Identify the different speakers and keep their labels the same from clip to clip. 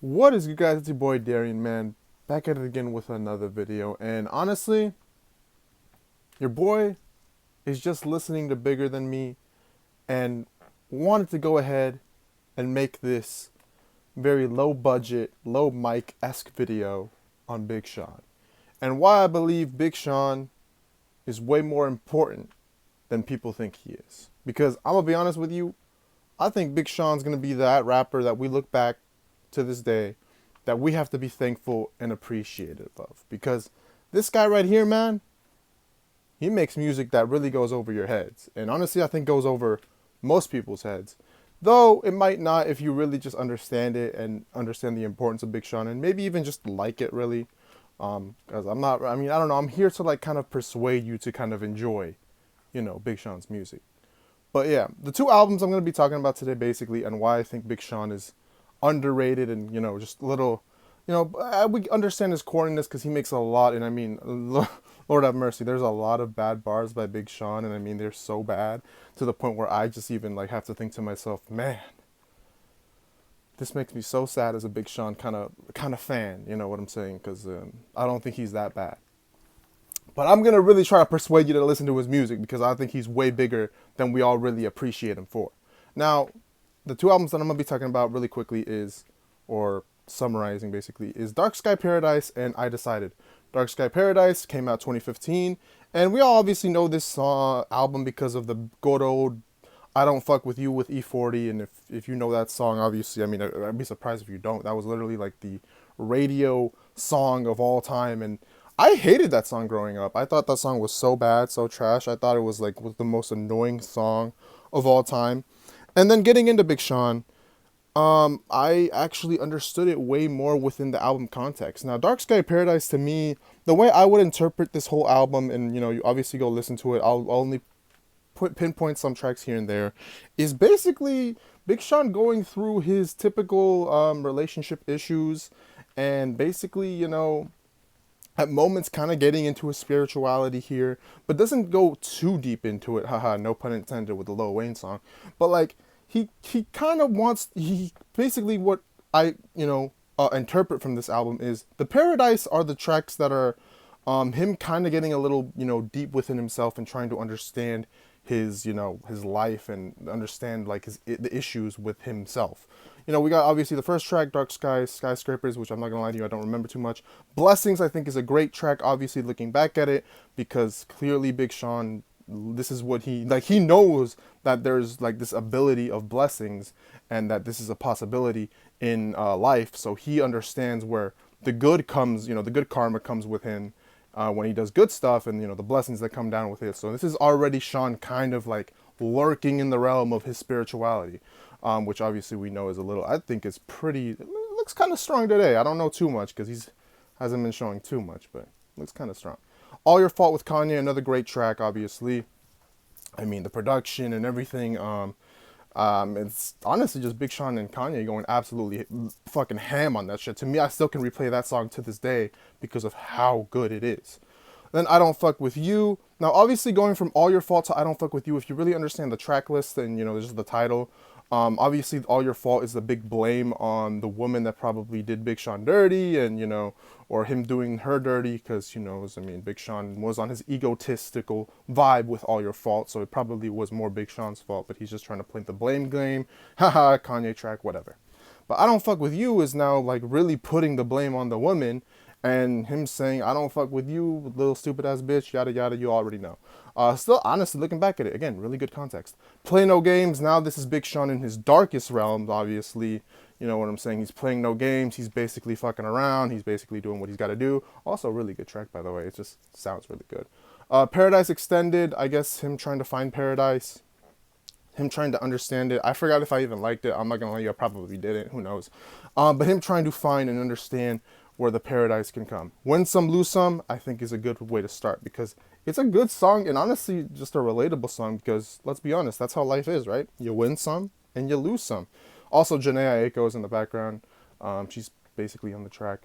Speaker 1: What is good, guys? It's your boy Darian, man. Back at it again with another video. And honestly, your boy is just listening to Bigger Than Me and wanted to go ahead and make this very low budget, low mic-esque video on Big Sean. And why I believe Big Sean is way more important than people think he is. Because I'm gonna be honest with you, I think Big Sean's gonna be that rapper that we look back to this day that we have to be thankful and appreciative of. Because this guy right here, man, he makes music that really goes over your heads. And honestly, I think goes over most people's heads. Though it might not if you really just understand it and understand the importance of Big Sean and maybe even just like it really. Because I don't know, I'm here to like kind of persuade you to kind of enjoy, Big Sean's music. But yeah, the two albums I'm going to be talking about today basically and why I think Big Sean is underrated and, just a little, we understand his corniness because he makes a lot. And I mean, Lord have mercy, there's a lot of bad bars by Big Sean. And I mean, they're so bad to the point where I just even like have to think to myself, man, this makes me so sad as a Big Sean kind of fan. You know what I'm saying? Because I don't think he's that bad. But I'm going to really try to persuade you to listen to his music because I think he's way bigger than we all really appreciate him for. Now, the two albums that I'm going to be talking about really quickly or summarizing basically, is Dark Sky Paradise and I Decided. Dark Sky Paradise came out 2015, and we all obviously know this album because of the good old I Don't Fuck With You with E40, and if you know that song, obviously, I mean, I'd be surprised if you don't. That was literally like the radio song of all time, and I hated that song growing up. I thought that song was so bad, so trash. I thought it was was the most annoying song of all time. And then getting into Big Sean, I actually understood it way more within the album context. Now, Dark Sky Paradise to me, the way I would interpret this whole album, and you obviously go listen to it. I'll only pinpoint some tracks here and there. Is basically Big Sean going through his typical relationship issues, and basically at moments kind of getting into his spirituality here, but doesn't go too deep into it. Haha, no pun intended with the Lil Wayne song. But like he kind of wants, he basically what I interpret from this album is the Paradise are the tracks that are him kind of getting a little deep within himself and trying to understand his his life and understand like the issues with himself. We got obviously the first track, Dark Skies, Skyscrapers, which I'm not gonna lie to you, I don't remember too much. Blessings, I think, is a great track, obviously looking back at it, because clearly Big Sean, this is what he knows that there's like this ability of blessings and that this is a possibility in life. So he understands where the good comes, the good karma comes with him when he does good stuff, and the blessings that come down with it. So this is already Sean kind of like lurking in the realm of his spirituality, which obviously we know is a little, I think it's pretty, it looks kind of strong today. I don't know too much because hasn't been showing too much, but looks kind of strong. All Your Fault with Kanye, another great track, obviously. I mean, the production and everything. It's honestly just Big Sean and Kanye going absolutely fucking ham on that shit. To me, I still can replay that song to this day because of how good it is. Then I Don't Fuck With You. Now, obviously, going from All Your Fault to I Don't Fuck With You, if you really understand the track list and, just the title, obviously, All Your Fault is the big blame on the woman that probably did Big Sean dirty and, or him doing her dirty because, Big Sean was on his egotistical vibe with All Your Fault, so it probably was more Big Sean's fault, but he's just trying to play the blame game. Haha, Kanye track, whatever. But I Don't Fuck With You is now, like, really putting the blame on the woman, and him saying, I don't fuck with you, little stupid ass bitch, yada yada, you already know. Still, honestly, looking back at it, again, really good context. Play No Games, now this is Big Sean in his darkest realms, obviously. You know what I'm saying? He's playing no games, he's basically fucking around, he's basically doing what he's got to do. Also, really good track, by the way, it just sounds really good. Paradise Extended, I guess him trying to find paradise, him trying to understand it. I forgot if I even liked it, I'm not gonna lie, I probably didn't, who knows. But him trying to find and understand where the paradise can come. Win Some, Lose Some, I think is a good way to start because it's a good song and honestly just a relatable song because let's be honest, that's how life is, right? You win some and you lose some. Also, Janae Aiko is in the background. She's basically on the track.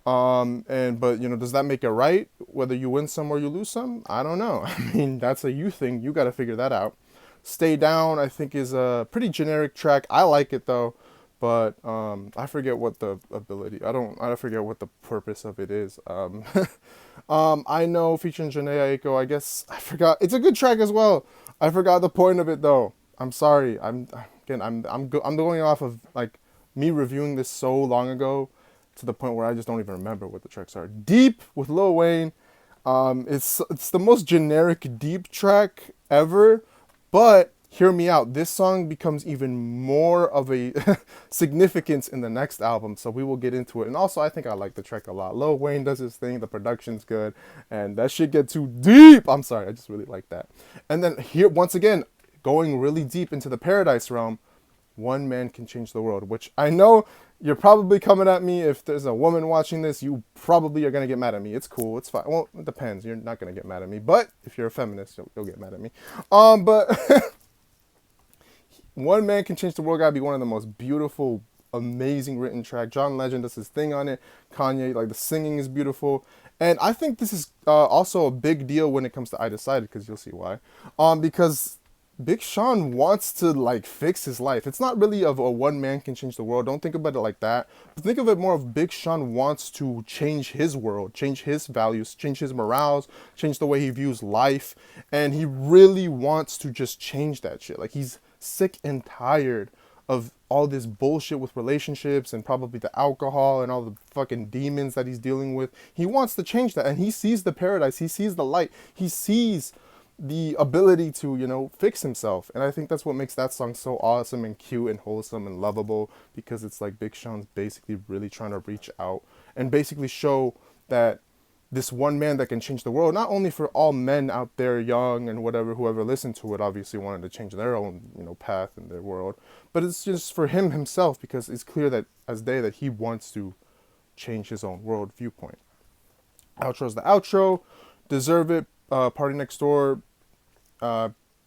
Speaker 1: But does that make it right? Whether you win some or you lose some? I don't know. I mean, that's a you thing. You got to figure that out. Stay Down, I think, is a pretty generic track. I like it though. but I forget what the ability. I forget what the purpose of it is. I know featuring Janae Aiko. I guess I forgot. It's a good track as well. I forgot the point of it though. I'm sorry. I'm going off of like me reviewing this so long ago to the point where I just don't even remember what the tracks are. Deep with Lil Wayne. It's the most generic deep track ever, but hear me out. This song becomes even more of a significance in the next album, so we will get into it. And also, I think I like the track a lot. Lil Wayne does his thing, the production's good, and that shit get too deep. I'm sorry, I just really like that. And then here, once again, going really deep into the Paradise realm, one man can change the world, which I know you're probably coming at me. If there's a woman watching this, you probably are going to get mad at me. It's cool. It's fine. Well, it depends. You're not going to get mad at me. But if you're a feminist, you'll get mad at me. But one man can change the world gotta be one of the most beautiful, amazing written track. John Legend does his thing on it. Kanye, like the singing is beautiful. And I think this is also a big deal when it comes to I Decided, because you'll see why. Because Big Sean wants to like fix his life. It's not really of a one man can change the world. Don't think about it like that. But think of it more of Big Sean wants to change his world, change his values, change his morals, change the way he views life. And he really wants to just change that shit. Like he's sick and tired of all this bullshit with relationships and probably the alcohol and all the fucking demons that he's dealing with. He wants to change that, and he sees the paradise. He sees the light. He sees the ability to, you know, fix himself. And I think that's what makes that song so awesome and cute and wholesome and lovable, because it's like Big Sean's basically really trying to reach out and basically show that this one man that can change the world, not only for all men out there, young and whatever, whoever listened to it, obviously wanted to change their own, you know, path in their world, but it's just for him himself, because it's clear that as day that he wants to change his own world viewpoint. Outro's the outro. Deserve It, Party Next Door,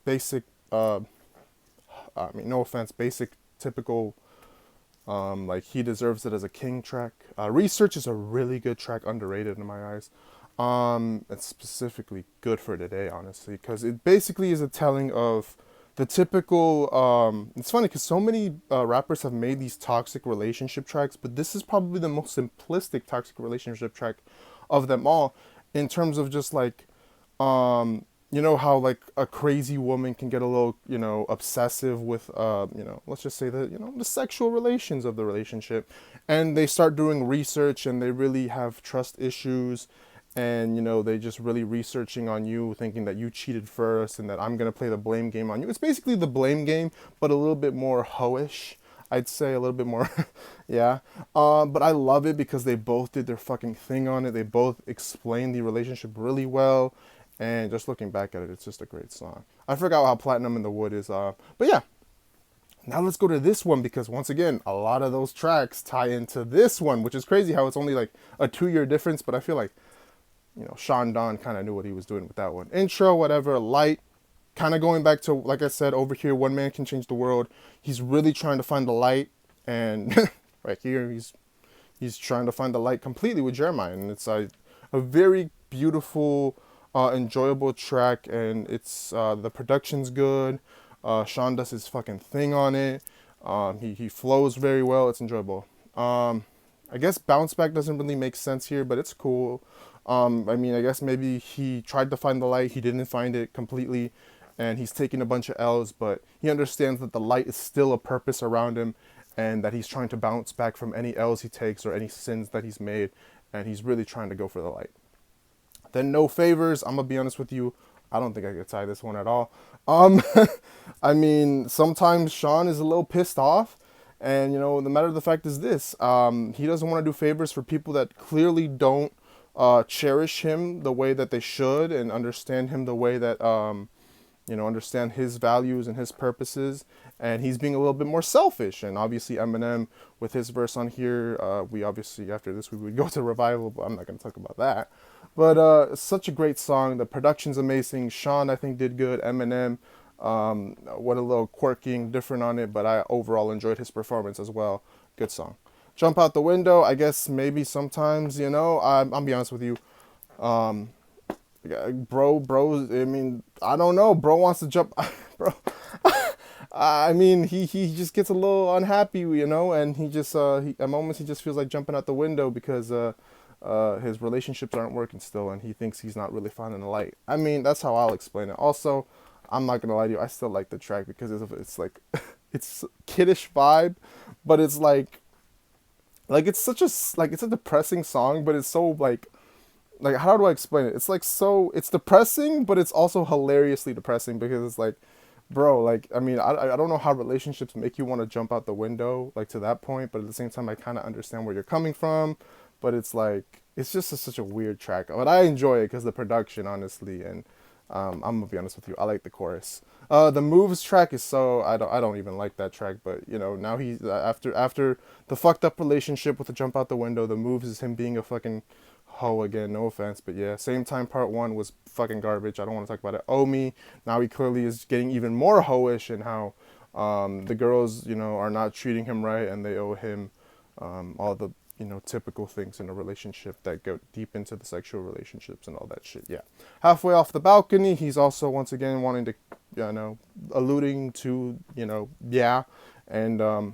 Speaker 1: basic, I mean, no offense, basic, typical, like He Deserves It as a king track. Research is a really good track, underrated in my eyes. It's specifically good for today, honestly, because it basically is a telling of the typical, it's funny because so many rappers have made these toxic relationship tracks, but this is probably the most simplistic toxic relationship track of them all, in terms of just like, you know how like a crazy woman can get a little, you know, obsessive with, you know, let's just say that, you know, the sexual relations of the relationship, and they start doing research and they really have trust issues, and, you know, they just really researching on you, thinking that you cheated first and that I'm going to play the blame game on you. It's basically the blame game, but a little bit more hoish. I'd say a little bit more, yeah. But I love it because they both did their fucking thing on it. They both explained the relationship really well. And just looking back at it, it's just a great song. I forgot how Platinum in the Wood is. But yeah, now let's go to this one, because once again, a lot of those tracks tie into this one, which is crazy how it's only like a 2-year difference. But I feel like, you know, Sean Don kind of knew what he was doing with that one. Intro, whatever, light. Kind of going back to, like I said, over here, one man can change the world. He's really trying to find the light. And right here, he's trying to find the light completely with Jeremiah. And it's a very beautiful, enjoyable track, and it's the production's good. Sean does his fucking thing on it. He flows very well. It's enjoyable. I guess Bounce Back doesn't really make sense here, but it's cool. I mean, I guess maybe he tried to find the light, he didn't find it completely, and he's taking a bunch of L's, but he understands that the light is still a purpose around him, and that he's trying to bounce back from any L's he takes or any sins that he's made, and he's really trying to go for the light. Then No Favors, I'm gonna be honest with you, I don't think I could tie this one at all. I mean, sometimes Sean is a little pissed off, and, you know, the matter of the fact is this, he doesn't want to do favors for people that clearly don't cherish him the way that they should, and understand him the way that, you know, understand his values and his purposes, and he's being a little bit more selfish. And obviously Eminem with his verse on here, we obviously, after this, we would go to Revival, but I'm not going to talk about that. But such a great song. The production's amazing. Sean, I think, did good. Eminem, what a little quirky and different on it, but I overall enjoyed his performance as well. Good song. Jump Out the Window, I guess maybe sometimes, you know, I'll be honest with you. Bro, I mean, I don't know. Bro wants to jump. Bro, I mean, he just gets a little unhappy, you know, and he just at moments he just feels like jumping out the window because his relationships aren't working still, and he thinks he's not really finding the light. I mean, that's how I'll explain it. Also, I'm not gonna lie to you, I still like the track because it's like it's kiddish vibe, but it's like it's such a like it's a depressing song, but it's so like how do I explain it? It's like so it's depressing, but it's also hilariously depressing because it's like, bro, like I mean I don't know how relationships make you want to jump out the window like to that point, but at the same time I kind of understand where you're coming from, but it's like it's just such a weird track. But I enjoy it because the production, honestly, and I'm gonna be honest with you, I like the chorus. The moves track is so I don't even like that track, but you know now he's after the fucked up relationship with the jump out the window, the moves is him being a fucking hoe again. No offense, but yeah, same time part one was fucking garbage. I don't want to talk about it. Oh me, now he clearly is getting even more hoish, and how the girls are not treating him right, and they owe him all the typical things in a relationship that go deep into the sexual relationships and all that shit. Yeah, halfway off the balcony, he's also once again wanting to alluding to yeah, and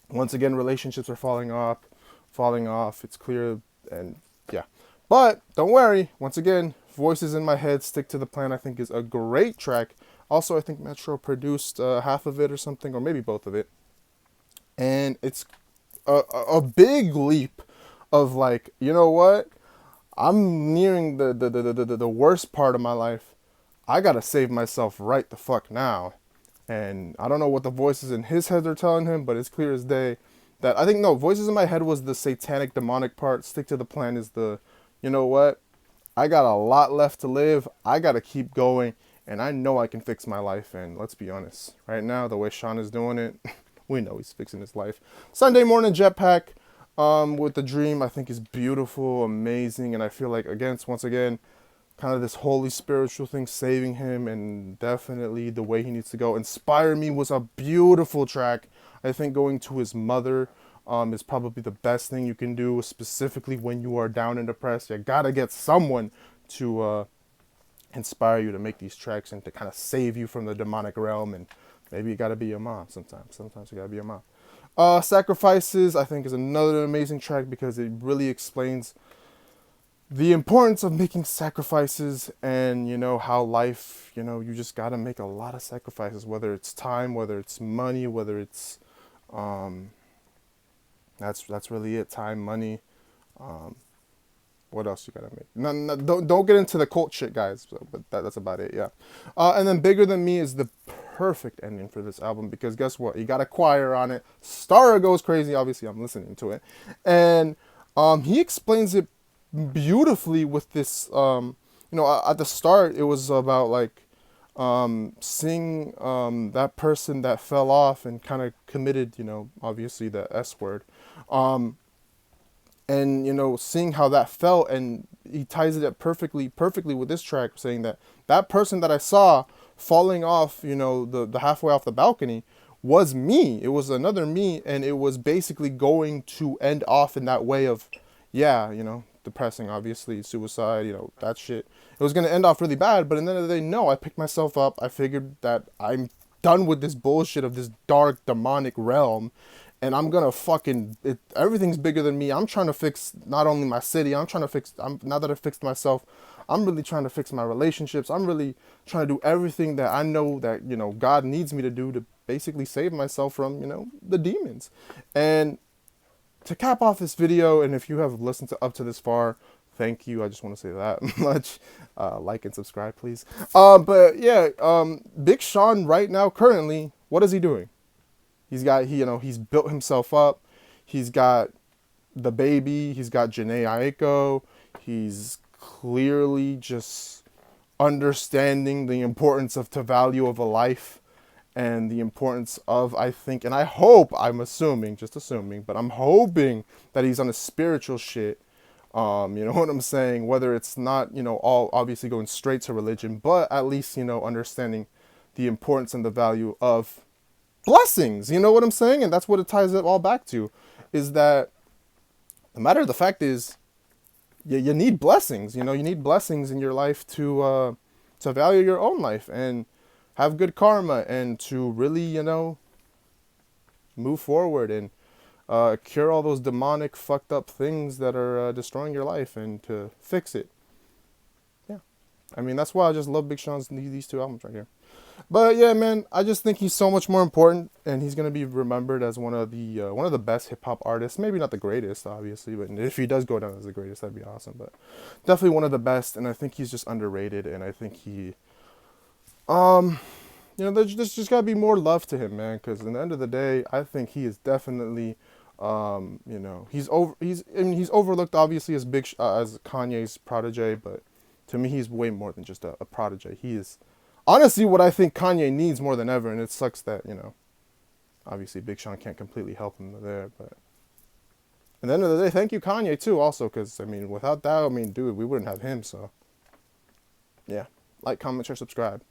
Speaker 1: once again relationships are falling off. It's clear, and yeah, but don't worry, once again, Voices in My Head, Stick to the Plan, I think is a great track. Also, I think Metro produced half of it or something, or maybe both of it, and it's a big leap of like, you know what, I'm nearing the worst part of my life. I gotta save myself right the fuck now. And I don't know what the voices in his head are telling him, but it's clear as day that I think, no, Voices in My Head was the satanic demonic part. Stick to the Plan is the, you know what, I got a lot left to live. I gotta keep going, and I know I can fix my life. And let's be honest, right now the way Sean is doing it, we know he's fixing his life. Sunday Morning Jetpack with The Dream, I think is beautiful, amazing, and I feel like once again kind of this holy spiritual thing saving him, and definitely the way he needs to go. Inspire Me was a beautiful track. I think going to his mother is probably the best thing you can do, specifically when you are down and depressed. You gotta get someone to inspire you to make these tracks and to kind of save you from the demonic realm. And maybe you gotta be your mom sometimes. Sometimes you gotta be your mom. Sacrifices, I think, is another amazing track because it really explains the importance of making sacrifices, and how life, you just got to make a lot of sacrifices, whether it's time, whether it's money, whether it's that's really it, time, money. What else you gotta make? No, don't get into the cult shit, guys, but that's about it. Yeah. And then Bigger Than Me is the perfect ending for this album because guess what, you got a choir on it. Stara goes crazy, obviously I'm listening to it, and he explains it beautifully with this at the start it was about like seeing that person that fell off and kind of committed obviously the S word, and seeing how that felt, and he ties it up perfectly with this track, saying that that person that I saw falling off the halfway off the balcony was me. It was another me, and it was basically going to end off in that way of depressing, obviously, suicide, that shit. It was going to end off really bad, but at the end of the day, no, I picked myself up. I figured that I'm done with this bullshit of this dark, demonic realm, and I'm going to everything's bigger than me. I'm trying to fix not only my city, now that I fixed myself, I'm really trying to fix my relationships. I'm really trying to do everything that I know that, God needs me to do to basically save myself from, the demons. And to cap off this video, and if you have listened up to this far, thank you. I just want to say that much. Like and subscribe, please. But yeah, Big Sean right now, currently, what is he doing? He's built himself up. He's got the baby. He's got Janae Aiko. He's clearly just understanding the importance of the value of a life, and the importance of, I think, and I hope, just assuming, but I'm hoping that he's on a spiritual shit. You know what I'm saying? Whether it's not, all obviously going straight to religion, but at least, understanding the importance and the value of blessings. You know what I'm saying? And that's what it ties it all back to, is that the matter of the fact is, you need blessings. You need blessings in your life to value your own life. And have good karma and to really, move forward and cure all those demonic, fucked up things that are destroying your life and to fix it. Yeah. I mean, that's why I just love Big Sean's these two albums right here. But yeah, man, I just think he's so much more important, and he's gonna be remembered as one of the best hip hop artists. Maybe not the greatest, obviously, but if he does go down as the greatest, that'd be awesome. But definitely one of the best, and I think he's just underrated. And I think um, there's just gotta be more love to him, man. Because in the end of the day, I think he is definitely, he's overlooked obviously as as Kanye's protege, but to me, he's way more than just a protege. He is honestly what I think Kanye needs more than ever, and it sucks that, obviously Big Sean can't completely help him there, but at the end of the day, thank you Kanye too also, because, I mean, without that, I mean, dude, we wouldn't have him, so, yeah. Like, comment, share, subscribe.